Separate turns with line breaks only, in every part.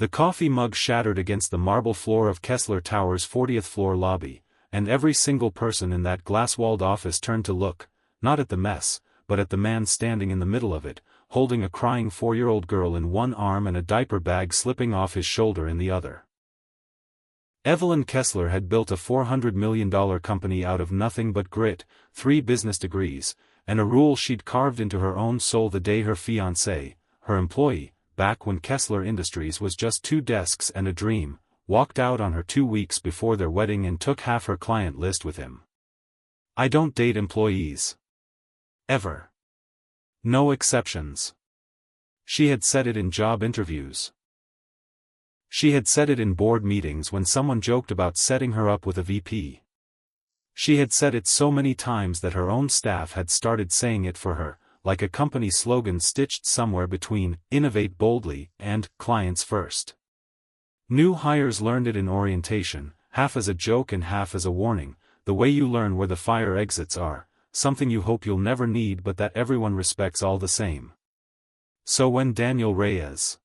The coffee mug shattered against the marble floor of Kessler Tower's 40th floor lobby, and every single person in that glass-walled office turned to look, not at the mess, but at the man standing in the middle of it, holding a crying 4-year-old girl in one arm and a diaper bag slipping off his shoulder in the other. Evelyn Kessler had built a $400 million company out of nothing but grit, 3 business degrees, and a rule she'd carved into her own soul the day her fiancé, her employee, back when Kessler Industries was just 2 desks and a dream, walked out on her 2 weeks before their wedding and took half her client list with him. "I don't date employees. Ever. No exceptions." She had said it in job interviews. She had said it in board meetings when someone joked about setting her up with a VP. She had said it so many times that her own staff had started saying it for her, like a company slogan stitched somewhere between "innovate boldly" and "clients first." New hires learned it in orientation, half as a joke and half as a warning, the way you learn where the fire exits are, something you hope you'll never need but that everyone respects all the same. So when Daniel Reyes,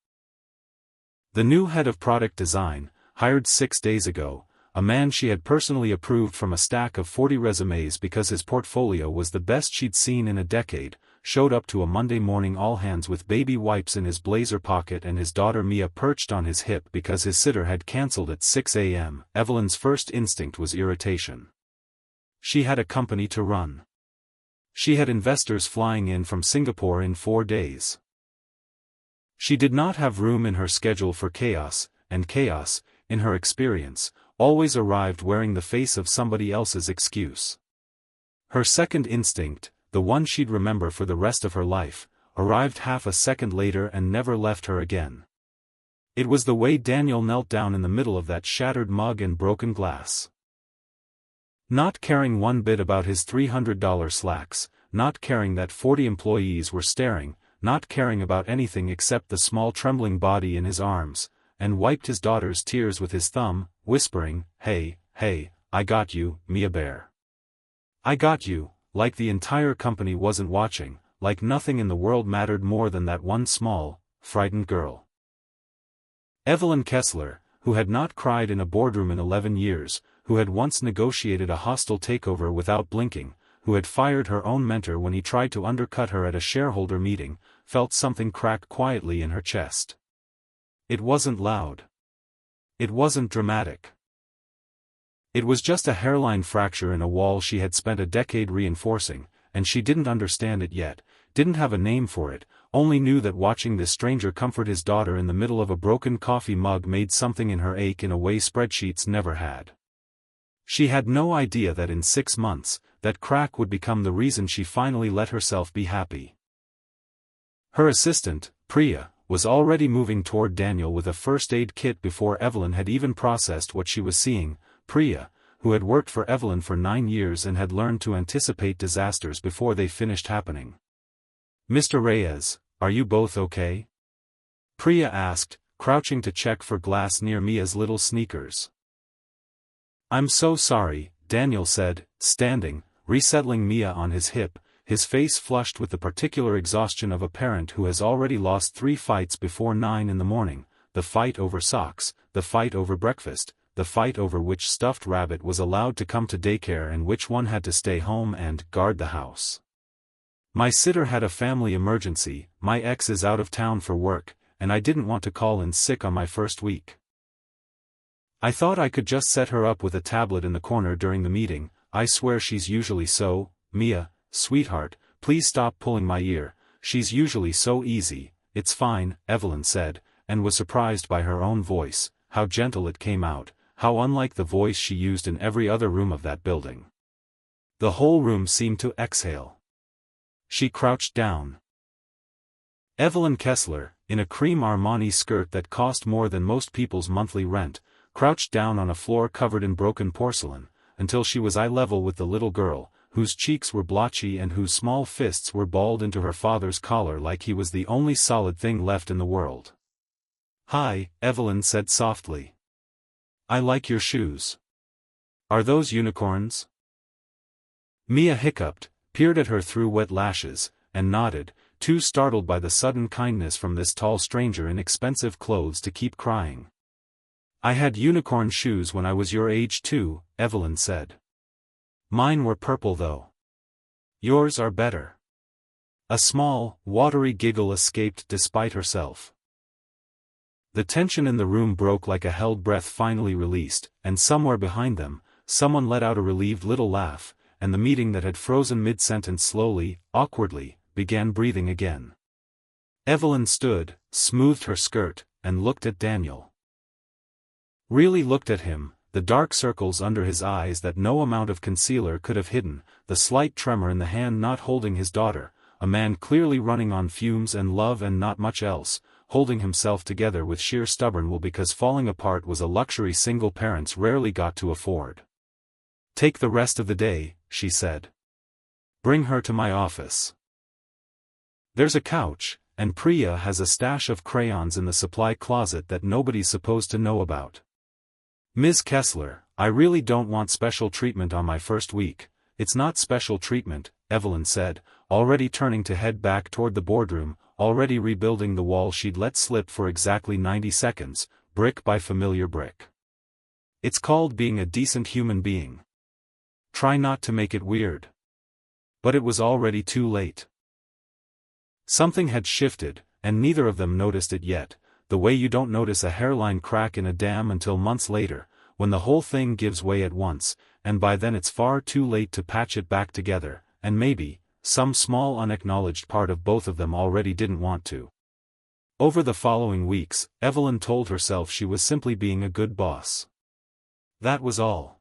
the new head of product design, hired 6 days ago, a man she had personally approved from a stack of 40 resumes because his portfolio was the best she'd seen in a decade, showed up to a Monday morning all-hands with baby wipes in his blazer pocket and his daughter Mia perched on his hip because his sitter had cancelled at 6 a.m., Evelyn's first instinct was irritation. She had a company to run. She had investors flying in from Singapore in 4 days. She did not have room in her schedule for chaos, and chaos, in her experience, always arrived wearing the face of somebody else's excuse. Her second instinct, the one she'd remember for the rest of her life, arrived half a second later and never left her again. It was the way Daniel knelt down in the middle of that shattered mug and broken glass. Not caring one bit about his $300 slacks, not caring that 40 employees were staring, not caring about anything except the small trembling body in his arms, and wiped his daughter's tears with his thumb, whispering, "Hey, hey, I got you, Mia Bear. I got you," like the entire company wasn't watching, like nothing in the world mattered more than that one small, frightened girl. Evelyn Kessler, who had not cried in a boardroom in 11 years, who had once negotiated a hostile takeover without blinking, who had fired her own mentor when he tried to undercut her at a shareholder meeting, felt something crack quietly in her chest. It wasn't loud. It wasn't dramatic. It was just a hairline fracture in a wall she had spent a decade reinforcing, and she didn't understand it yet, didn't have a name for it, only knew that watching this stranger comfort his daughter in the middle of a broken coffee mug made something in her ache in a way spreadsheets never had. She had no idea that in 6 months, that crack would become the reason she finally let herself be happy. Her assistant, Priya, was already moving toward Daniel with a first aid kit before Evelyn had even processed what she was seeing. Priya, who had worked for Evelyn for 9 years and had learned to anticipate disasters before they finished happening. "Mr. Reyes, are you both okay?" Priya asked, crouching to check for glass near Mia's little sneakers. "I'm so sorry," Daniel said, standing, resettling Mia on his hip, his face flushed with the particular exhaustion of a parent who has already lost 3 fights before 9 in the morning, the fight over socks, the fight over breakfast, the fight over which stuffed rabbit was allowed to come to daycare and which one had to stay home and guard the house. "My sitter had a family emergency, my ex is out of town for work, and I didn't want to call in sick on my first week. I thought I could just set her up with a tablet in the corner during the meeting. I swear she's usually so, Mia, sweetheart, please stop pulling my ear, she's usually so easy." "It's fine," Evelyn said, and was surprised by her own voice, how gentle it came out, how unlike the voice she used in every other room of that building. The whole room seemed to exhale. She crouched down. Evelyn Kessler, in a cream Armani skirt that cost more than most people's monthly rent, crouched down on a floor covered in broken porcelain, until she was eye level with the little girl, whose cheeks were blotchy and whose small fists were balled into her father's collar like he was the only solid thing left in the world. "Hi," Evelyn said softly. "I like your shoes. Are those unicorns?" Mia hiccuped, peered at her through wet lashes, and nodded, too startled by the sudden kindness from this tall stranger in expensive clothes to keep crying. "I had unicorn shoes when I was your age too," Evelyn said. "Mine were purple though. Yours are better." A small, watery giggle escaped despite herself. The tension in the room broke like a held breath finally released, and somewhere behind them, someone let out a relieved little laugh, and the meeting that had frozen mid-sentence slowly, awkwardly, began breathing again. Evelyn stood, smoothed her skirt, and looked at Daniel. Really looked at him, the dark circles under his eyes that no amount of concealer could have hidden, the slight tremor in the hand not holding his daughter, a man clearly running on fumes and love and not much else, holding himself together with sheer stubborn will because falling apart was a luxury single parents rarely got to afford. "Take the rest of the day," she said. "Bring her to my office. There's a couch, and Priya has a stash of crayons in the supply closet that nobody's supposed to know about. Ms. Kessler, I really don't want special treatment on my first week." "It's not special treatment," Evelyn said, already turning to head back toward the boardroom, already rebuilding the wall she'd let slip for exactly 90 seconds, brick by familiar brick. "It's called being a decent human being. Try not to make it weird." But it was already too late. Something had shifted, and neither of them noticed it yet, the way you don't notice a hairline crack in a dam until months later, when the whole thing gives way at once, and by then it's far too late to patch it back together, and maybe, some small unacknowledged part of both of them already didn't want to. Over the following weeks, Evelyn told herself she was simply being a good boss. That was all.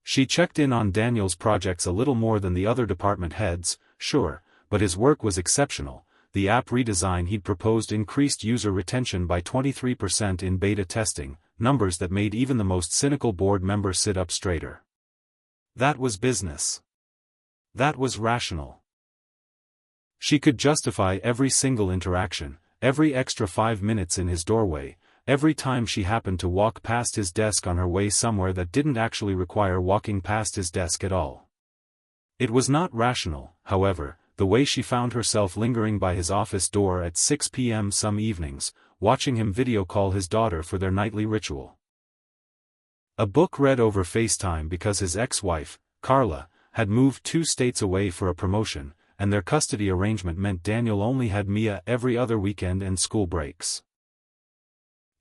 She checked in on Daniel's projects a little more than the other department heads, sure, but his work was exceptional. The app redesign he'd proposed increased user retention by 23% in beta testing, numbers that made even the most cynical board member sit up straighter. That was business. That was rational. She could justify every single interaction, every extra 5 minutes in his doorway, every time she happened to walk past his desk on her way somewhere that didn't actually require walking past his desk at all. It was not rational, however, the way she found herself lingering by his office door at 6 p.m. some evenings, watching him video call his daughter for their nightly ritual. A book read over FaceTime because his ex-wife, Carla, had moved 2 states away for a promotion, and their custody arrangement meant Daniel only had Mia every other weekend and school breaks.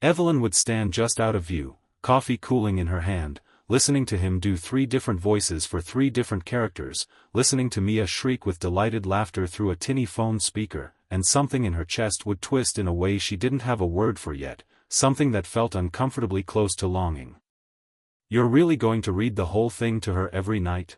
Evelyn would stand just out of view, coffee cooling in her hand, listening to him do 3 different voices for 3 different characters, listening to Mia shriek with delighted laughter through a tinny phone speaker, and something in her chest would twist in a way she didn't have a word for yet, something that felt uncomfortably close to longing. "You're really going to read the whole thing to her every night?"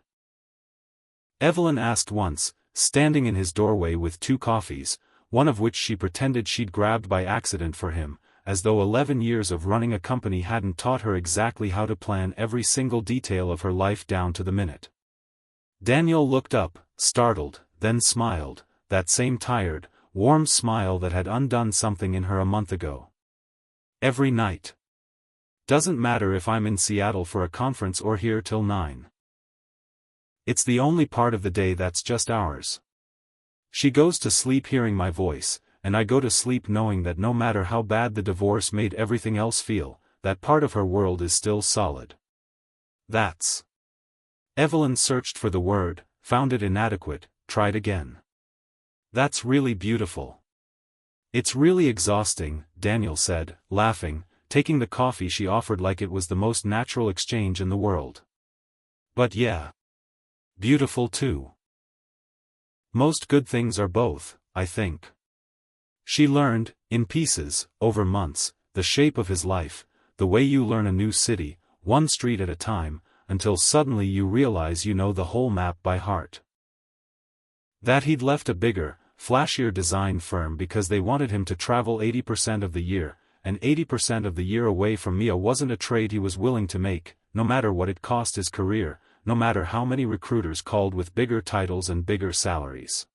Evelyn asked once, standing in his doorway with 2 coffees, one of which she pretended she'd grabbed by accident for him, as though 11 years of running a company hadn't taught her exactly how to plan every single detail of her life down to the minute. Daniel looked up, startled, then smiled, that same tired, warm smile that had undone something in her a month ago. "Every night. Doesn't matter if I'm in Seattle for a conference or here till 9. It's the only part of the day that's just ours. She goes to sleep hearing my voice, and I go to sleep knowing that no matter how bad the divorce made everything else feel, that part of her world is still solid. That's..." Evelyn searched for the word, found it inadequate, tried again. "That's really beautiful." "It's really exhausting," Daniel said, laughing, taking the coffee she offered like it was the most natural exchange in the world. "But yeah. Beautiful too. Most good things are both, I think." She learned, in pieces, over months, the shape of his life, the way you learn a new city, one street at a time, until suddenly you realize you know the whole map by heart. That he'd left a bigger, flashier design firm because they wanted him to travel 80% of the year, and 80% of the year away from Mia wasn't a trade he was willing to make, no matter what it cost his career, no matter how many recruiters called with bigger titles and bigger salaries.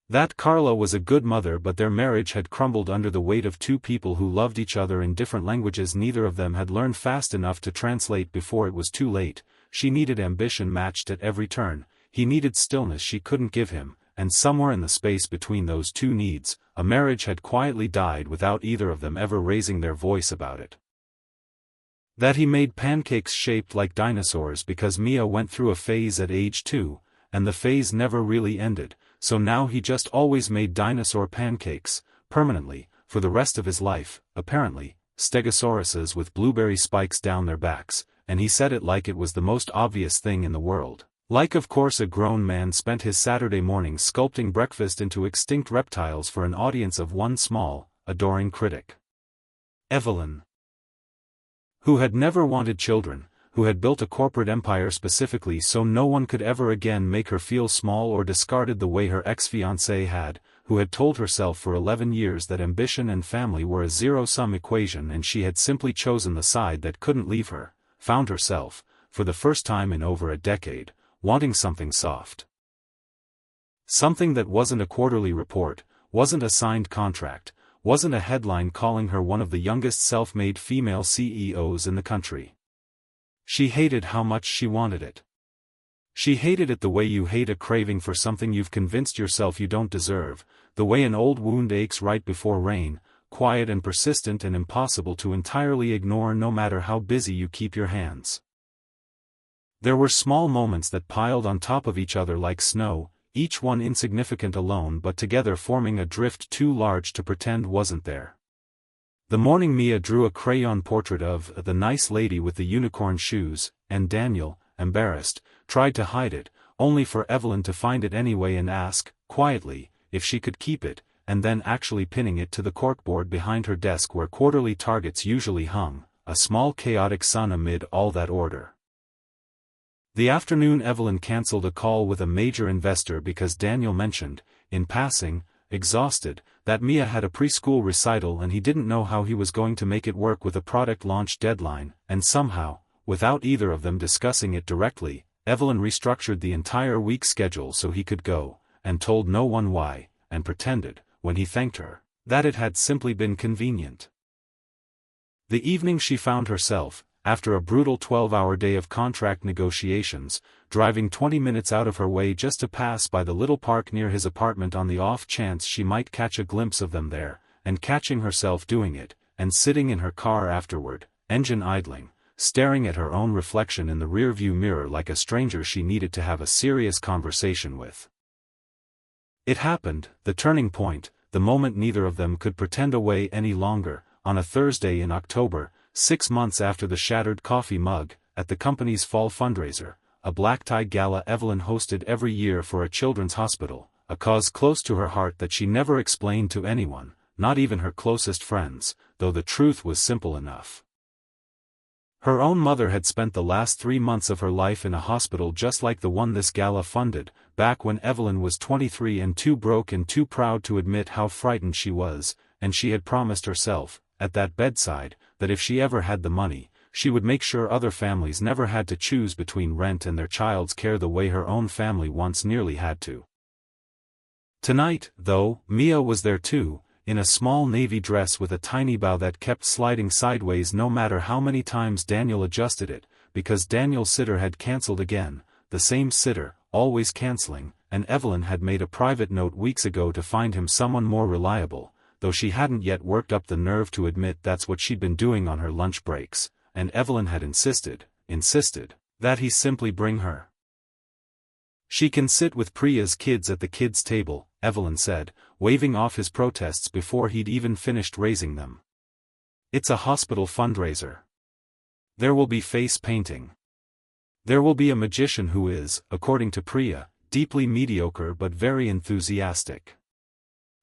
That Carla was a good mother, but their marriage had crumbled under the weight of 2 people who loved each other in different languages neither of them had learned fast enough to translate before it was too late. She needed ambition matched at every turn, he needed stillness she couldn't give him, and somewhere in the space between those two needs, a marriage had quietly died without either of them ever raising their voice about it. That he made pancakes shaped like dinosaurs because Mia went through a phase at age 2, and the phase never really ended, so now he just always made dinosaur pancakes, permanently, for the rest of his life, apparently, stegosauruses with blueberry spikes down their backs, and he said it like it was the most obvious thing in the world. Like of course a grown man spent his Saturday mornings sculpting breakfast into extinct reptiles for an audience of one small, adoring critic. Evelyn, who had never wanted children, who had built a corporate empire specifically so no one could ever again make her feel small or discarded the way her ex-fiancé had, who had told herself for 11 years that ambition and family were a zero-sum equation and she had simply chosen the side that couldn't leave her, found herself, for the first time in over a decade, wanting something soft. Something that wasn't a quarterly report, wasn't a signed contract, wasn't a headline calling her one of the youngest self-made female CEOs in the country. She hated how much she wanted it. She hated it the way you hate a craving for something you've convinced yourself you don't deserve, the way an old wound aches right before rain, quiet and persistent and impossible to entirely ignore no matter how busy you keep your hands. There were small moments that piled on top of each other like snow, each one insignificant alone but together forming a drift too large to pretend wasn't there. The morning Mia drew a crayon portrait of the nice lady with the unicorn shoes, and Daniel, embarrassed, tried to hide it, only for Evelyn to find it anyway and ask, quietly, if she could keep it, and then actually pinning it to the corkboard behind her desk where quarterly targets usually hung, a small chaotic sun amid all that order. The afternoon Evelyn cancelled a call with a major investor because Daniel mentioned, in passing, exhausted, that Mia had a preschool recital and he didn't know how he was going to make it work with a product launch deadline, and somehow, without either of them discussing it directly, Evelyn restructured the entire week schedule so he could go, and told no one why, and pretended, when he thanked her, that it had simply been convenient. The evening she found herself, after a brutal 12-hour day of contract negotiations, driving 20 minutes out of her way just to pass by the little park near his apartment on the off chance she might catch a glimpse of them there, and catching herself doing it, and sitting in her car afterward, engine idling, staring at her own reflection in the rearview mirror like a stranger she needed to have a serious conversation with. It happened, the turning point, the moment neither of them could pretend away any longer, on a Thursday in October, 6 months after the shattered coffee mug, at the company's fall fundraiser, a black-tie gala Evelyn hosted every year for a children's hospital, a cause close to her heart that she never explained to anyone, not even her closest friends, though the truth was simple enough. Her own mother had spent the last 3 months of her life in a hospital just like the one this gala funded, back when Evelyn was 23 and too broke and too proud to admit how frightened she was, and she had promised herself, at that bedside, that if she ever had the money, she would make sure other families never had to choose between rent and their child's care the way her own family once nearly had to. Tonight, though, Mia was there too, in a small navy dress with a tiny bow that kept sliding sideways no matter how many times Daniel adjusted it, because Daniel's sitter had cancelled again, the same sitter, always cancelling, and Evelyn had made a private note weeks ago to find him someone more reliable, though she hadn't yet worked up the nerve to admit that's what she'd been doing on her lunch breaks, and Evelyn had insisted, that he simply bring her. She can sit with Priya's kids at the kids' table, Evelyn said, waving off his protests before he'd even finished raising them. It's a hospital fundraiser. There will be face painting. There will be a magician who is, according to Priya, deeply mediocre but very enthusiastic.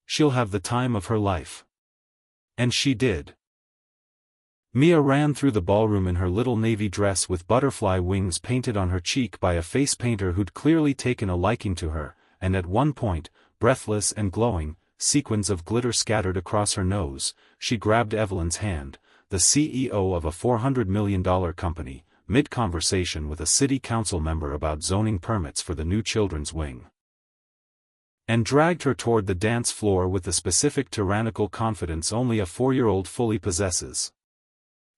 She'll have the time of her life. And she did. Mia ran through the ballroom in her little navy dress with butterfly wings painted on her cheek by a face painter who'd clearly taken a liking to her, and at one point, breathless and glowing, sequins of glitter scattered across her nose, she grabbed Evelyn's hand, the CEO of a $400 million company, mid-conversation with a city council member about zoning permits for the new children's wing, and dragged her toward the dance floor with the specific tyrannical confidence only a 4-year-old fully possesses.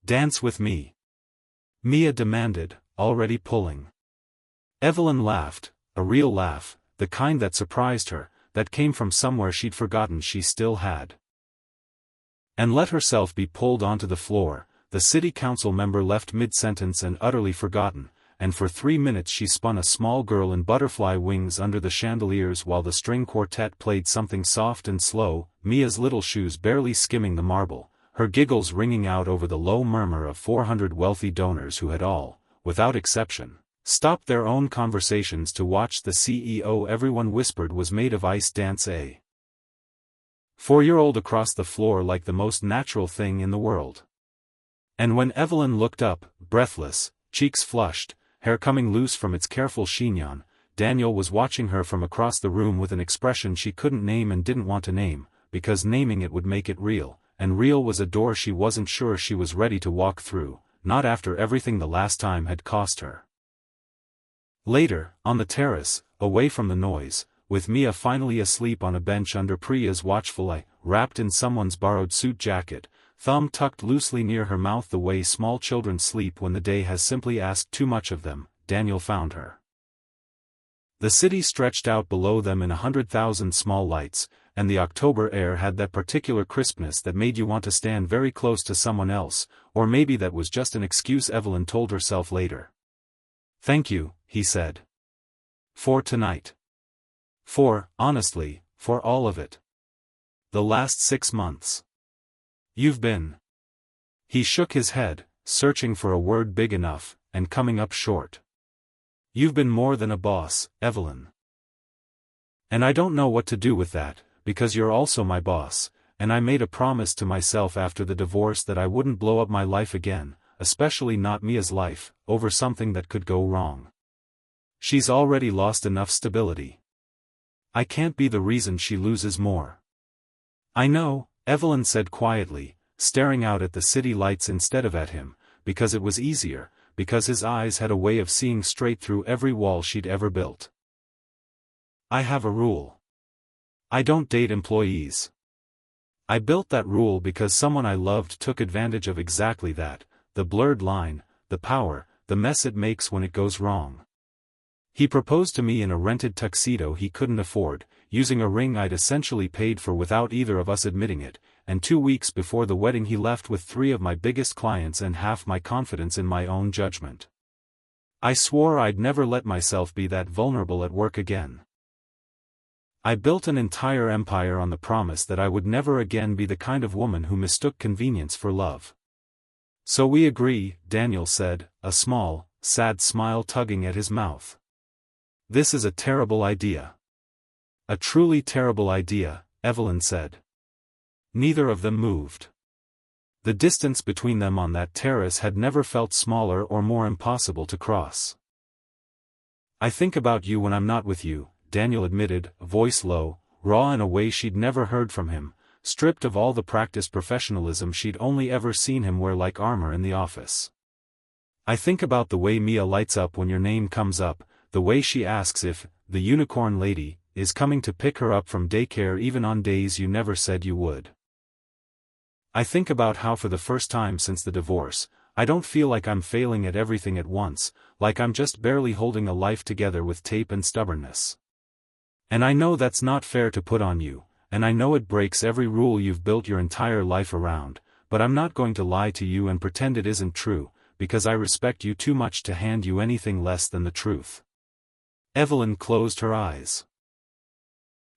"Dance with me," Mia demanded, already pulling. Evelyn laughed, a real laugh, the kind that surprised her, that came from somewhere she'd forgotten she still had. And let herself be pulled onto the floor, the city council member left mid-sentence and utterly forgotten, and for 3 minutes she spun a small girl in butterfly wings under the chandeliers while the string quartet played something soft and slow, Mia's little shoes barely skimming the marble, her giggles ringing out over the low murmur of 400 wealthy donors who had all, without exception, stopped their own conversations to watch the CEO. Everyone whispered was made of ice dance a 4-year-old across the floor like the most natural thing in the world. And when Evelyn looked up, breathless, cheeks flushed, hair coming loose from its careful chignon, Daniel was watching her from across the room with an expression she couldn't name and didn't want to name, because naming it would make it real, and real was a door she wasn't sure she was ready to walk through, not after everything the last time had cost her. Later, on the terrace, away from the noise, with Mia finally asleep on a bench under Priya's watchful eye, wrapped in someone's borrowed suit jacket, thumb tucked loosely near her mouth the way small children sleep when the day has simply asked too much of them, Daniel found her. The city stretched out below them in 100,000 small lights, and the October air had that particular crispness that made you want to stand very close to someone else, or maybe that was just an excuse, Evelyn told herself later. "Thank you," he said. "For tonight. Honestly, for all of it. The last 6 months. You've been." He shook his head, searching for a word big enough, and coming up short. "You've been more than a boss, Evelyn. And I don't know what to do with that, because you're also my boss, and I made a promise to myself after the divorce that I wouldn't blow up my life again, especially not Mia's life, over something that could go wrong. She's already lost enough stability. I can't be the reason she loses more." "I know," Evelyn said quietly, staring out at the city lights instead of at him, because it was easier, because his eyes had a way of seeing straight through every wall she'd ever built. "I have a rule. I don't date employees. I built that rule because someone I loved took advantage of exactly that, the blurred line, the power, the mess it makes when it goes wrong. He proposed to me in a rented tuxedo he couldn't afford, using a ring I'd essentially paid for without either of us admitting it, and 2 weeks before the wedding he left with 3 of my biggest clients and half my confidence in my own judgment. I swore I'd never let myself be that vulnerable at work again. I built an entire empire on the promise that I would never again be the kind of woman who mistook convenience for love. So we agree," Daniel said, a small, sad smile tugging at his mouth. "This is a terrible idea." "A truly terrible idea," Evelyn said. Neither of them moved. The distance between them on that terrace had never felt smaller or more impossible to cross. "I think about you when I'm not with you," Daniel admitted, voice low, raw in a way she'd never heard from him, stripped of all the practiced professionalism she'd only ever seen him wear like armor in the office. "I think about the way Mia lights up when your name comes up, the way she asks if the unicorn lady is coming to pick her up from daycare even on days you never said you would. I think about how for the first time since the divorce, I don't feel like I'm failing at everything at once, like I'm just barely holding a life together with tape and stubbornness. And I know that's not fair to put on you, and I know it breaks every rule you've built your entire life around, but I'm not going to lie to you and pretend it isn't true, because I respect you too much to hand you anything less than the truth." Evelyn closed her eyes.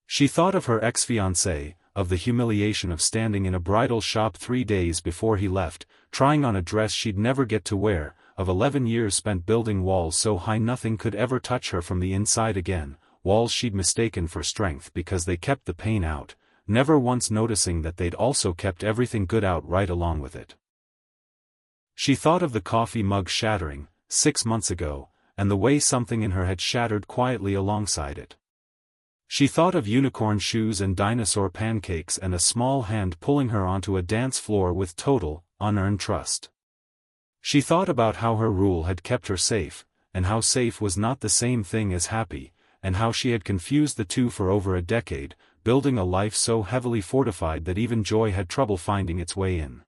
She thought of her ex-fiancé, of the humiliation of standing in a bridal shop 3 days before he left, trying on a dress she'd never get to wear, of 11 years spent building walls so high nothing could ever touch her from the inside again, walls she'd mistaken for strength because they kept the pain out, never once noticing that they'd also kept everything good out right along with it. She thought of the coffee mug shattering, 6 months ago, and the way something in her had shattered quietly alongside it. She thought of unicorn shoes and dinosaur pancakes and a small hand pulling her onto a dance floor with total, unearned trust. She thought about how her rule had kept her safe, and how safe was not the same thing as happy, and how she had confused the two for over a decade, building a life so heavily fortified that even joy had trouble finding its way in.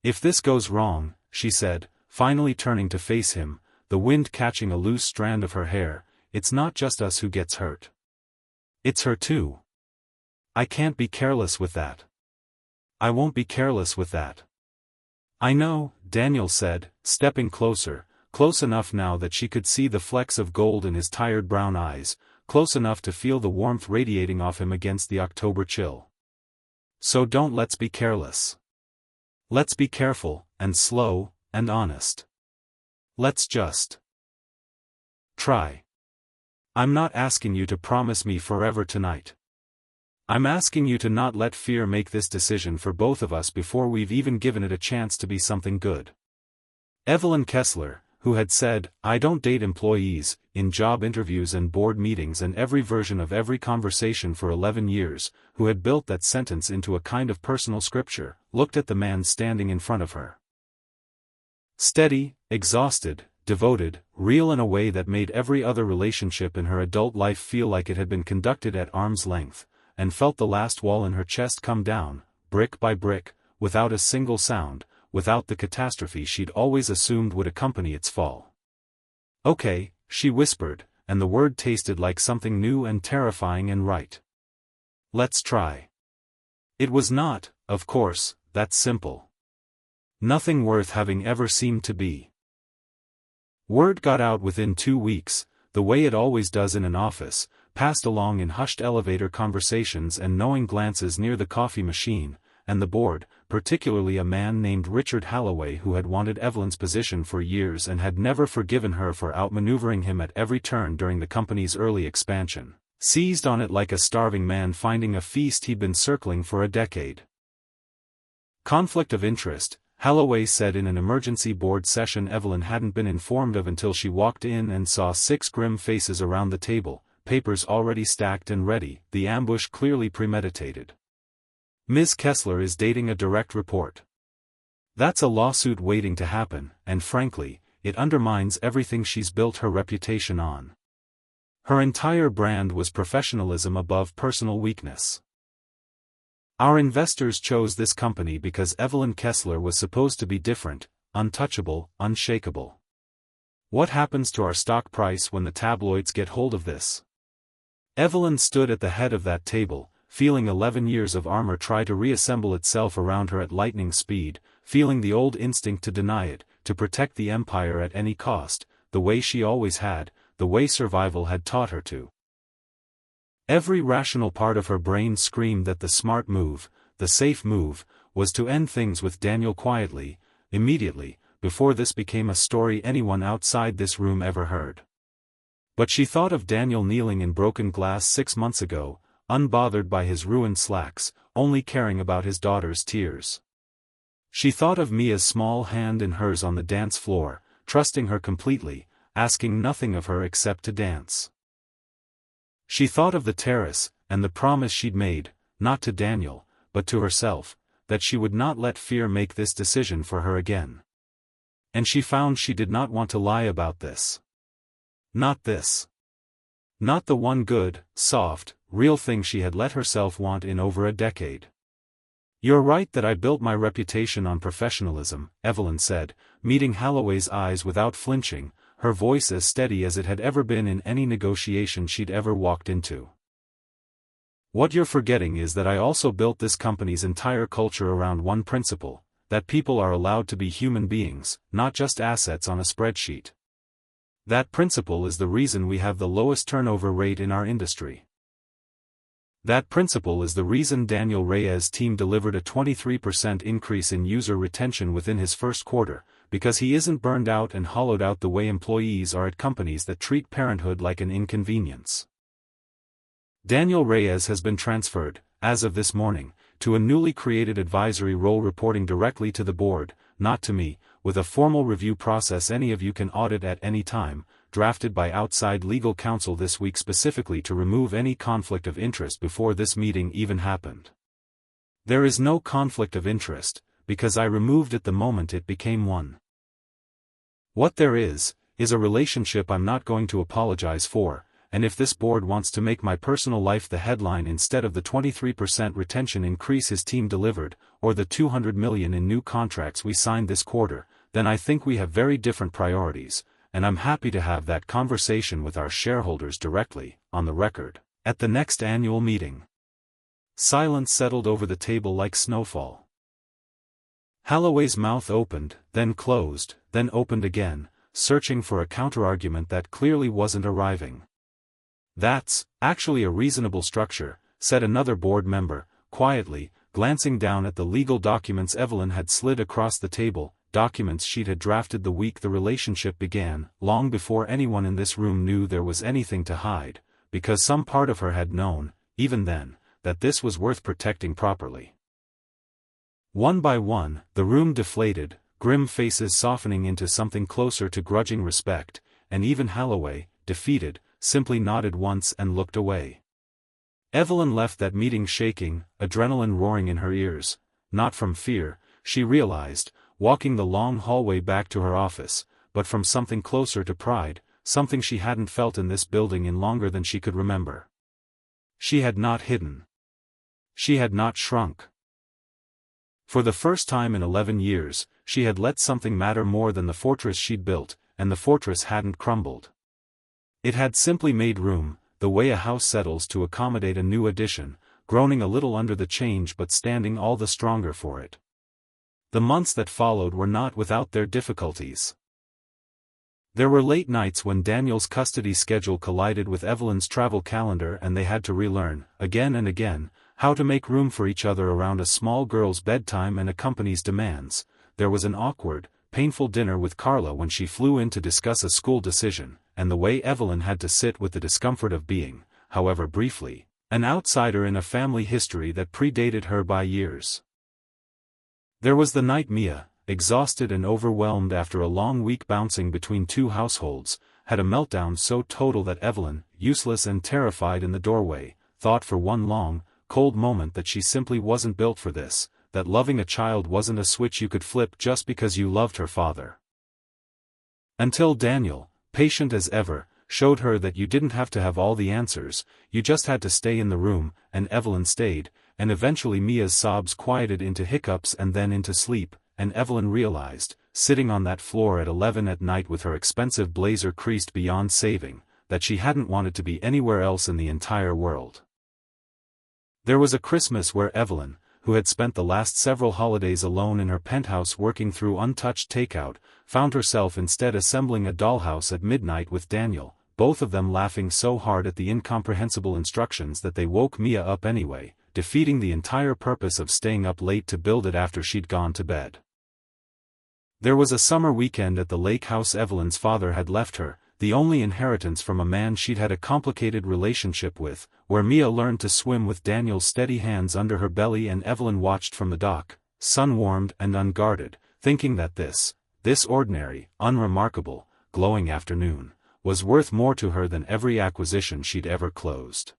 "If this goes wrong," she said, finally turning to face him, the wind catching a loose strand of her hair, it's not just us who gets hurt. It's her too. I can't be careless with that. I won't be careless with that. I know, Daniel said, stepping closer, close enough now that she could see the flecks of gold in his tired brown eyes, close enough to feel the warmth radiating off him against the October chill. So let's be careless. Let's be careful, and slow, and honest. Let's just try. I'm not asking you to promise me forever tonight. I'm asking you to not let fear make this decision for both of us before we've even given it a chance to be something good. Evelyn Kessler, who had said, "I don't date employees," in job interviews and board meetings and every version of every conversation for 11 years, who had built that sentence into a kind of personal scripture, looked at the man standing in front of her. Steady, exhausted, devoted, real in a way that made every other relationship in her adult life feel like it had been conducted at arm's length, and felt the last wall in her chest come down, brick by brick, without a single sound, without the catastrophe she'd always assumed would accompany its fall. "Okay," she whispered, and the word tasted like something new and terrifying and right. "Let's try." It was not, of course, that simple. Nothing worth having ever seemed to be. Word got out within 2 weeks, the way it always does in an office, passed along in hushed elevator conversations and knowing glances near the coffee machine, and the board, particularly a man named Richard Halloway who had wanted Evelyn's position for years and had never forgiven her for outmaneuvering him at every turn during the company's early expansion, seized on it like a starving man finding a feast he'd been circling for a decade. Conflict of interest, Halloway said in an emergency board session Evelyn hadn't been informed of until she walked in and saw 6 grim faces around the table, papers already stacked and ready, the ambush clearly premeditated. "Ms. Kessler is dating a direct report. That's a lawsuit waiting to happen, and frankly, it undermines everything she's built her reputation on. Her entire brand was professionalism above personal weakness. Our investors chose this company because Evelyn Kessler was supposed to be different, untouchable, unshakable. What happens to our stock price when the tabloids get hold of this?" Evelyn stood at the head of that table, feeling 11 years of armor try to reassemble itself around her at lightning speed, feeling the old instinct to deny it, to protect the empire at any cost, the way she always had, the way survival had taught her to. Every rational part of her brain screamed that the smart move, the safe move, was to end things with Daniel quietly, immediately, before this became a story anyone outside this room ever heard. But she thought of Daniel kneeling in broken glass 6 months ago, unbothered by his ruined slacks, only caring about his daughter's tears. She thought of Mia's small hand in hers on the dance floor, trusting her completely, asking nothing of her except to dance. She thought of the terrace, and the promise she'd made, not to Daniel, but to herself, that she would not let fear make this decision for her again. And she found she did not want to lie about this. Not this. Not the one good, soft, real thing she had let herself want in over a decade. "You're right that I built my reputation on professionalism," Evelyn said, meeting Halloway's eyes without flinching, her voice as steady as it had ever been in any negotiation she'd ever walked into. "What you're forgetting is that I also built this company's entire culture around one principle, that people are allowed to be human beings, not just assets on a spreadsheet. That principle is the reason we have the lowest turnover rate in our industry. That principle is the reason Daniel Reyes' team delivered a 23% increase in user retention within his first quarter, because he isn't burned out and hollowed out the way employees are at companies that treat parenthood like an inconvenience. Daniel Reyes has been transferred, as of this morning, to a newly created advisory role reporting directly to the board, not to me, with a formal review process any of you can audit at any time, drafted by outside legal counsel this week specifically to remove any conflict of interest before this meeting even happened. There is no conflict of interest, because I removed it the moment it became one. What there is a relationship I'm not going to apologize for, and if this board wants to make my personal life the headline instead of the 23% retention increase his team delivered, or the $200 million in new contracts we signed this quarter, then I think we have very different priorities, and I'm happy to have that conversation with our shareholders directly, on the record, at the next annual meeting." Silence settled over the table like snowfall. Holloway's mouth opened, then closed, then opened again, searching for a counterargument that clearly wasn't arriving. "That's actually a reasonable structure," said another board member, quietly, glancing down at the legal documents Evelyn had slid across the table, documents she'd had drafted the week the relationship began, long before anyone in this room knew there was anything to hide, because some part of her had known, even then, that this was worth protecting properly. One by one, the room deflated, grim faces softening into something closer to grudging respect, and even Holloway, defeated, simply nodded once and looked away. Evelyn left that meeting shaking, adrenaline roaring in her ears, not from fear, she realized, walking the long hallway back to her office, but from something closer to pride, something she hadn't felt in this building in longer than she could remember. She had not hidden. She had not shrunk. For the first time in 11 years, she had let something matter more than the fortress she'd built, and the fortress hadn't crumbled. It had simply made room, the way a house settles to accommodate a new addition, groaning a little under the change but standing all the stronger for it. The months that followed were not without their difficulties. There were late nights when Daniel's custody schedule collided with Evelyn's travel calendar and they had to relearn, again and again, how to make room for each other around a small girl's bedtime and a company's demands. There was an awkward, painful dinner with Carla when she flew in to discuss a school decision, and the way Evelyn had to sit with the discomfort of being, however briefly, an outsider in a family history that predated her by years. There was the night Mia, exhausted and overwhelmed after a long week bouncing between two households, had a meltdown so total that Evelyn, useless and terrified in the doorway, thought for one long, cold moment that she simply wasn't built for this, that loving a child wasn't a switch you could flip just because you loved her father. Until Daniel, patient as ever, showed her that you didn't have to have all the answers, you just had to stay in the room, and Evelyn stayed, and eventually Mia's sobs quieted into hiccups and then into sleep, and Evelyn realized, sitting on that floor at 11 at night with her expensive blazer creased beyond saving, that she hadn't wanted to be anywhere else in the entire world. There was a Christmas where Evelyn, who had spent the last several holidays alone in her penthouse working through untouched takeout, found herself instead assembling a dollhouse at midnight with Daniel, both of them laughing so hard at the incomprehensible instructions that they woke Mia up anyway, defeating the entire purpose of staying up late to build it after she'd gone to bed. There was a summer weekend at the lake house Evelyn's father had left her, the only inheritance from a man she'd had a complicated relationship with, where Mia learned to swim with Daniel's steady hands under her belly and Evelyn watched from the dock, sun-warmed and unguarded, thinking that this ordinary, unremarkable, glowing afternoon, was worth more to her than every acquisition she'd ever closed.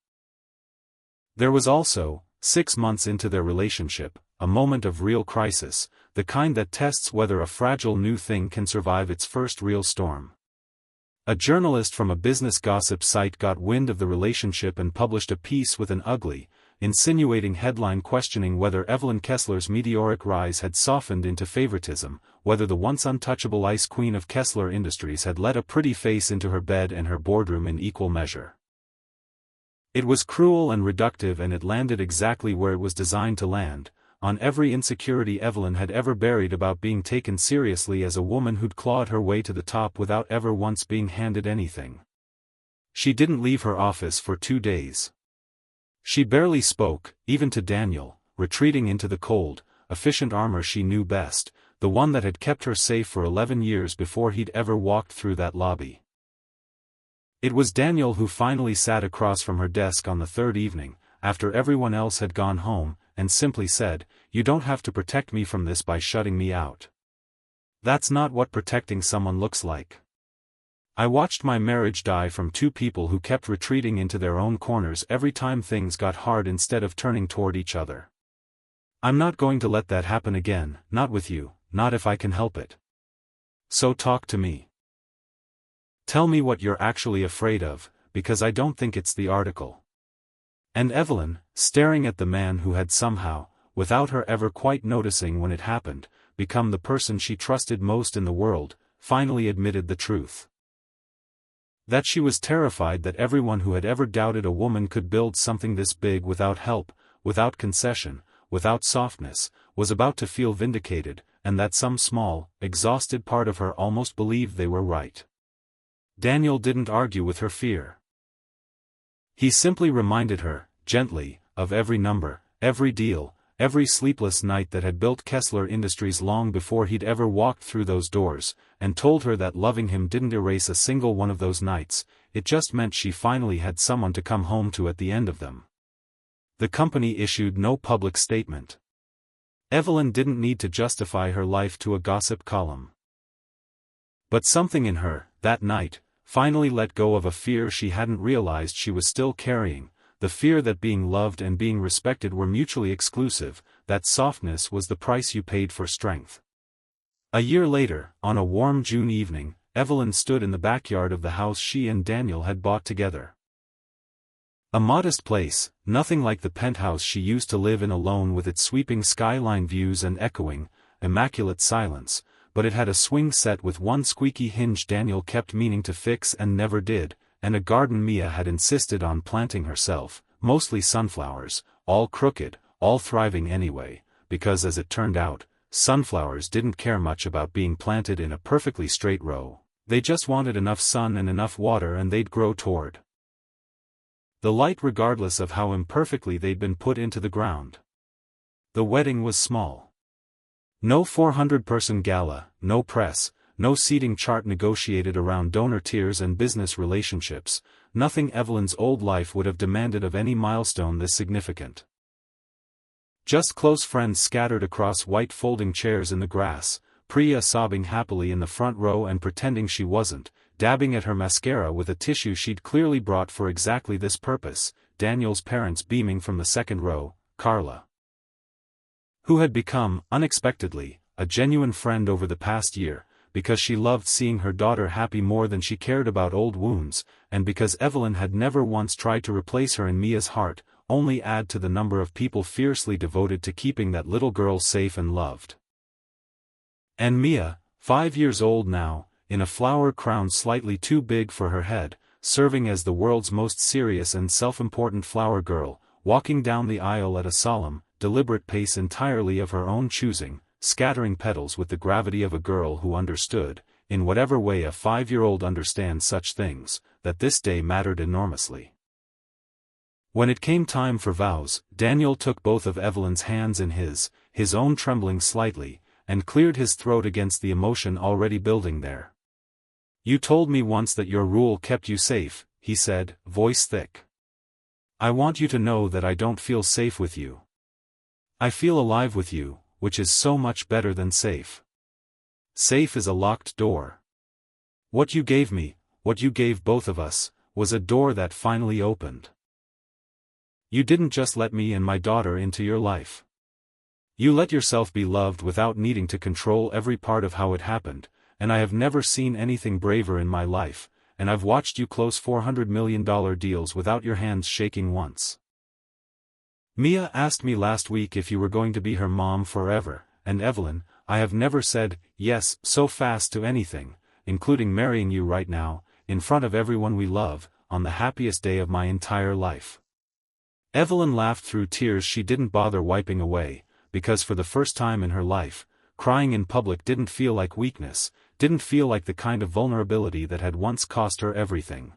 There was also, 6 months into their relationship, a moment of real crisis, the kind that tests whether a fragile new thing can survive its first real storm. A journalist from a business gossip site got wind of the relationship and published a piece with an ugly, insinuating headline questioning whether Evelyn Kessler's meteoric rise had softened into favoritism, whether the once untouchable ice queen of Kessler Industries had let a pretty face into her bed and her boardroom in equal measure. It was cruel and reductive and it landed exactly where it was designed to land, on every insecurity Evelyn had ever buried about being taken seriously as a woman who'd clawed her way to the top without ever once being handed anything. She didn't leave her office for 2 days. She barely spoke, even to Daniel, retreating into the cold, efficient armor she knew best, the one that had kept her safe for 11 years before he'd ever walked through that lobby. It was Daniel who finally sat across from her desk on the third evening, after everyone else had gone home, and simply said, "You don't have to protect me from this by shutting me out. That's not what protecting someone looks like. I watched my marriage die from 2 people who kept retreating into their own corners every time things got hard instead of turning toward each other. I'm not going to let that happen again, not with you, not if I can help it. So talk to me. Tell me what you're actually afraid of, because I don't think it's the article." And Evelyn, staring at the man who had somehow, without her ever quite noticing when it happened, become the person she trusted most in the world, finally admitted the truth. That she was terrified that everyone who had ever doubted a woman could build something this big without help, without concession, without softness, was about to feel vindicated, and that some small, exhausted part of her almost believed they were right. Daniel didn't argue with her fear. He simply reminded her, gently, of every number, every deal, every sleepless night that had built Kessler Industries long before he'd ever walked through those doors, and told her that loving him didn't erase a single one of those nights, it just meant she finally had someone to come home to at the end of them. The company issued no public statement. Evelyn didn't need to justify her life to a gossip column. But something in her, that night, finally let go of a fear she hadn't realized she was still carrying, the fear that being loved and being respected were mutually exclusive, that softness was the price you paid for strength. A year later, on a warm June evening, Evelyn stood in the backyard of the house she and Daniel had bought together. A modest place, nothing like the penthouse she used to live in alone with its sweeping skyline views and echoing, immaculate silence, but it had a swing set with one squeaky hinge Daniel kept meaning to fix and never did, and a garden Mia had insisted on planting herself, mostly sunflowers, all crooked, all thriving anyway, because as it turned out, sunflowers didn't care much about being planted in a perfectly straight row, they just wanted enough sun and enough water and they'd grow toward the light regardless of how imperfectly they'd been put into the ground. The wedding was small. No 400-person gala, no press, no seating chart negotiated around donor tiers and business relationships, nothing Evelyn's old life would have demanded of any milestone this significant. Just close friends scattered across white folding chairs in the grass, Priya sobbing happily in the front row and pretending she wasn't, dabbing at her mascara with a tissue she'd clearly brought for exactly this purpose, Daniel's parents beaming from the second row, Carla, who had become, unexpectedly, a genuine friend over the past year, because she loved seeing her daughter happy more than she cared about old wounds, and because Evelyn had never once tried to replace her in Mia's heart, only add to the number of people fiercely devoted to keeping that little girl safe and loved. And Mia, 5 years old now, in a flower crown slightly too big for her head, serving as the world's most serious and self-important flower girl, walking down the aisle at a solemn, deliberate pace entirely of her own choosing, scattering petals with the gravity of a girl who understood, in whatever way a 5-year-old understands such things, that this day mattered enormously. When it came time for vows, Daniel took both of Evelyn's hands in his own trembling slightly, and cleared his throat against the emotion already building there. "You told me once that your rule kept you safe," he said, voice thick. "I want you to know that I don't feel safe with you. I feel alive with you, which is so much better than safe. Safe is a locked door. What you gave me, what you gave both of us, was a door that finally opened. You didn't just let me and my daughter into your life. You let yourself be loved without needing to control every part of how it happened, and I have never seen anything braver in my life, and I've watched you close $400 million deals without your hands shaking once. Mia asked me last week if you were going to be her mom forever, and Evelyn, I have never said yes so fast to anything, including marrying you right now, in front of everyone we love, on the happiest day of my entire life." Evelyn laughed through tears she didn't bother wiping away, because for the first time in her life, crying in public didn't feel like weakness, didn't feel like the kind of vulnerability that had once cost her everything.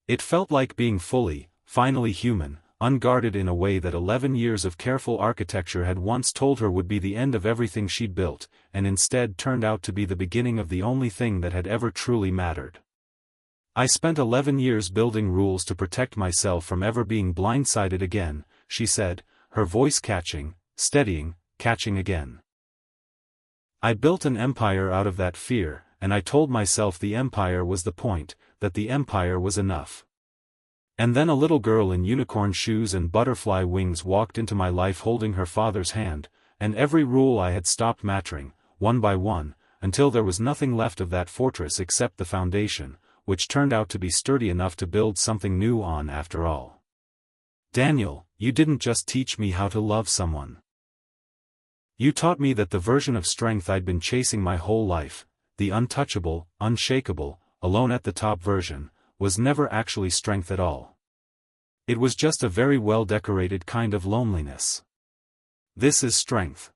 It felt like being fully, finally human, unguarded in a way that 11 years of careful architecture had once told her would be the end of everything she'd built, and instead turned out to be the beginning of the only thing that had ever truly mattered. "I spent 11 years building rules to protect myself from ever being blindsided again," she said, her voice catching, steadying, catching again. "I built an empire out of that fear, and I told myself the empire was the point, that the empire was enough. And then a little girl in unicorn shoes and butterfly wings walked into my life holding her father's hand, and every rule I had stopped mattering, one by one, until there was nothing left of that fortress except the foundation, which turned out to be sturdy enough to build something new on after all. Daniel, you didn't just teach me how to love someone. You taught me that the version of strength I'd been chasing my whole life, the untouchable, unshakable, alone at the top version, was never actually strength at all. It was just a very well-decorated kind of loneliness. This is strength.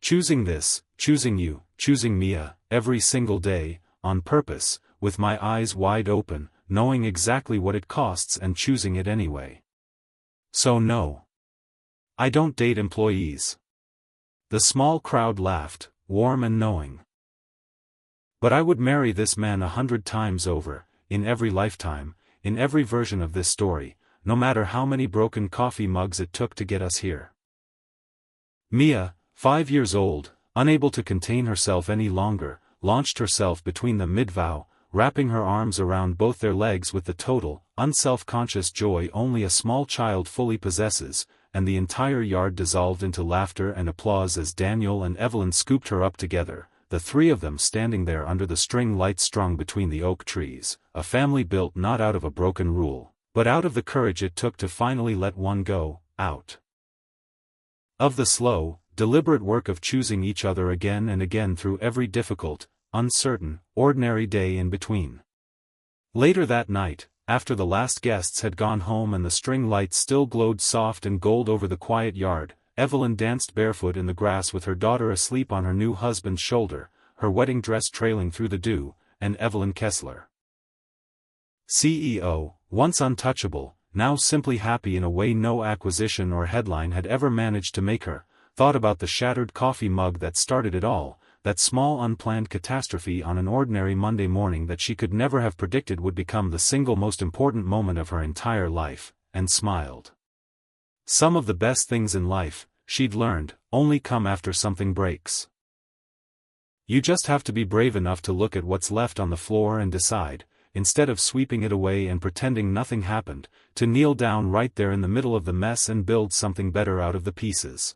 Choosing this, choosing you, choosing Mia, every single day, on purpose, with my eyes wide open, knowing exactly what it costs and choosing it anyway. So no. I don't date employees. The small crowd laughed, warm and knowing. But I would marry this man 100 times over, in every lifetime, in every version of this story, no matter how many broken coffee mugs it took to get us here. Mia, 5 years old, unable to contain herself any longer, launched herself between them mid-vow, wrapping her arms around both their legs with the total, unself-conscious joy only a small child fully possesses, and the entire yard dissolved into laughter and applause as Daniel and Evelyn scooped her up together, the three of them standing there under the string lights strung between the oak trees, a family built not out of a broken rule, but out of the courage it took to finally let one go, out of the slow, deliberate work of choosing each other again and again through every difficult, uncertain, ordinary day in between. Later that night, after the last guests had gone home and the string lights still glowed soft and gold over the quiet yard, Evelyn danced barefoot in the grass with her daughter asleep on her new husband's shoulder, her wedding dress trailing through the dew, and Evelyn Kessler, CEO, once untouchable, now simply happy in a way no acquisition or headline had ever managed to make her, thought about the shattered coffee mug that started it all, that small unplanned catastrophe on an ordinary Monday morning that she could never have predicted would become the single most important moment of her entire life, and smiled. Some of the best things in life, she'd learned, only come after something breaks. You just have to be brave enough to look at what's left on the floor and decide, instead of sweeping it away and pretending nothing happened, to kneel down right there in the middle of the mess and build something better out of the pieces.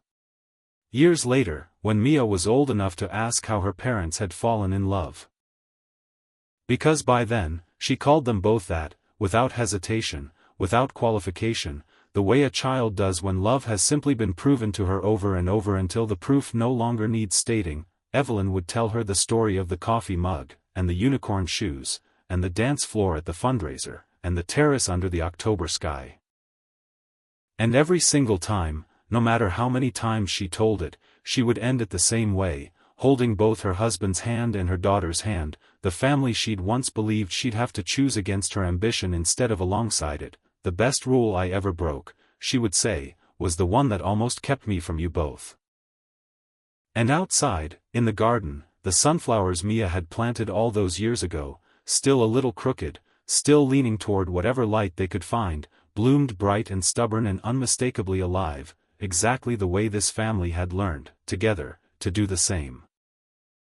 Years later, when Mia was old enough to ask how her parents had fallen in love. Because by then, she called them both that, without hesitation, without qualification, the way a child does when love has simply been proven to her over and over until the proof no longer needs stating. Evelyn would tell her the story of the coffee mug, and the unicorn shoes, and the dance floor at the fundraiser, and the terrace under the October sky. And every single time, no matter how many times she told it, she would end it the same way, holding both her husband's hand and her daughter's hand, the family she'd once believed she'd have to choose against her ambition instead of alongside it. The best rule I ever broke, she would say, was the one that almost kept me from you both. And outside, in the garden, the sunflowers Mia had planted all those years ago, still a little crooked, still leaning toward whatever light they could find, bloomed bright and stubborn and unmistakably alive, exactly the way this family had learned, together, to do the same.